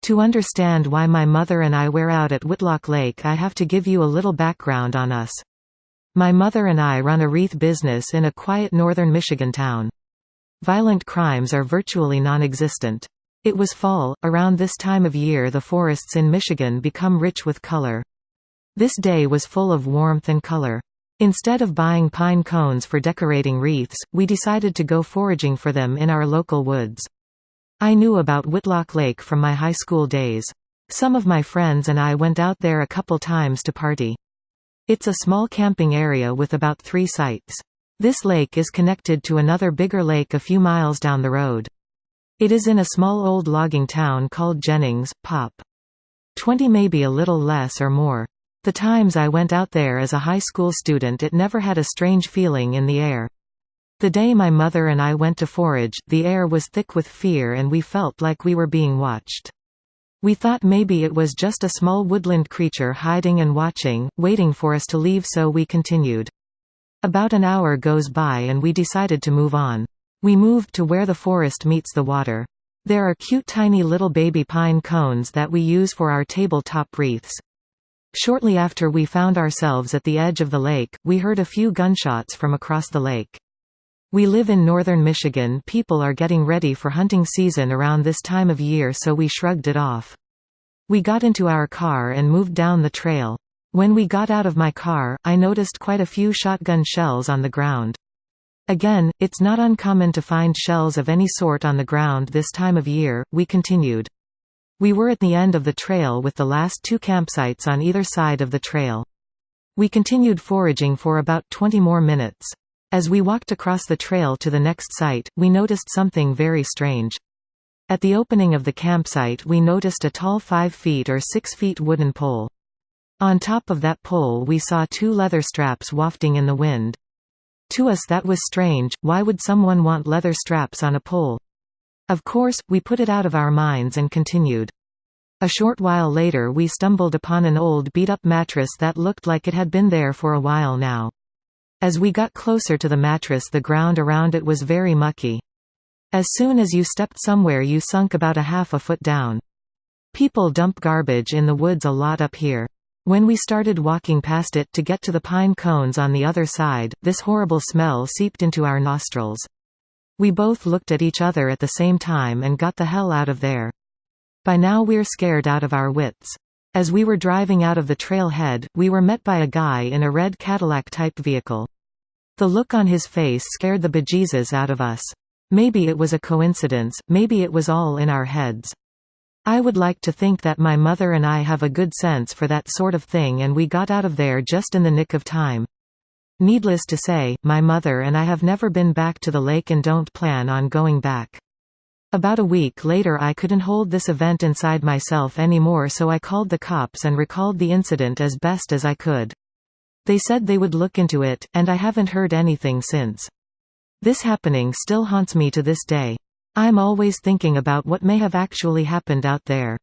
To understand why my mother and I were out at Whitlock Lake, I have to give you a little background on us. My mother and I run a wreath business in a quiet northern Michigan town. Violent crimes are virtually non-existent. It was fall. Around this time of year the forests in Michigan become rich with color. This day was full of warmth and color. Instead of buying pine cones for decorating wreaths, we decided to go foraging for them in our local woods. I knew about Whitlock Lake from my high school days. Some of my friends and I went out there a couple times to party. It's a small camping area with about 3 sites. This lake is connected to another bigger lake a few miles down the road. It is in a small old logging town called Jennings, Pop. 20, maybe a little less or more. The times I went out there as a high school student, it never had a strange feeling in the air. The day my mother and I went to forage, the air was thick with fear and we felt like we were being watched. We thought maybe it was just a small woodland creature hiding and watching, waiting for us to leave, so we continued. About an hour goes by and we decided to move on. We moved to where the forest meets the water. There are cute tiny little baby pine cones that we use for our tabletop wreaths. Shortly after we found ourselves at the edge of the lake, we heard a few gunshots from across the lake. We live in northern Michigan. People are getting ready for hunting season around this time of year, so we shrugged it off. We got into our car and moved down the trail. When we got out of my car, I noticed quite a few shotgun shells on the ground. Again, it's not uncommon to find shells of any sort on the ground this time of year. We continued. We were at the end of the trail with the last 2 campsites on either side of the trail. We continued foraging for about 20 more minutes. As we walked across the trail to the next site, we noticed something very strange. At the opening of the campsite we noticed a tall 5 feet or 6 feet wooden pole. On top of that pole we saw 2 leather straps wafting in the wind. To us that was strange. Why would someone want leather straps on a pole? Of course, we put it out of our minds and continued. A short while later we stumbled upon an old beat-up mattress that looked like it had been there for a while now. As we got closer to the mattress, the ground around it was very mucky. As soon as you stepped somewhere you sunk about a half a foot down. People dump garbage in the woods a lot up here. When we started walking past it to get to the pine cones on the other side, this horrible smell seeped into our nostrils. We both looked at each other at the same time and got the hell out of there. By now we're scared out of our wits. As we were driving out of the trailhead, we were met by a guy in a red Cadillac-type vehicle. The look on his face scared the bejesus out of us. Maybe it was a coincidence, maybe it was all in our heads. I would like to think that my mother and I have a good sense for that sort of thing, and we got out of there just in the nick of time. Needless to say, my mother and I have never been back to the lake and don't plan on going back. About a week later I couldn't hold this event inside myself anymore, so I called the cops and recalled the incident as best as I could. They said they would look into it, and I haven't heard anything since. This happening still haunts me to this day. I'm always thinking about what may have actually happened out there.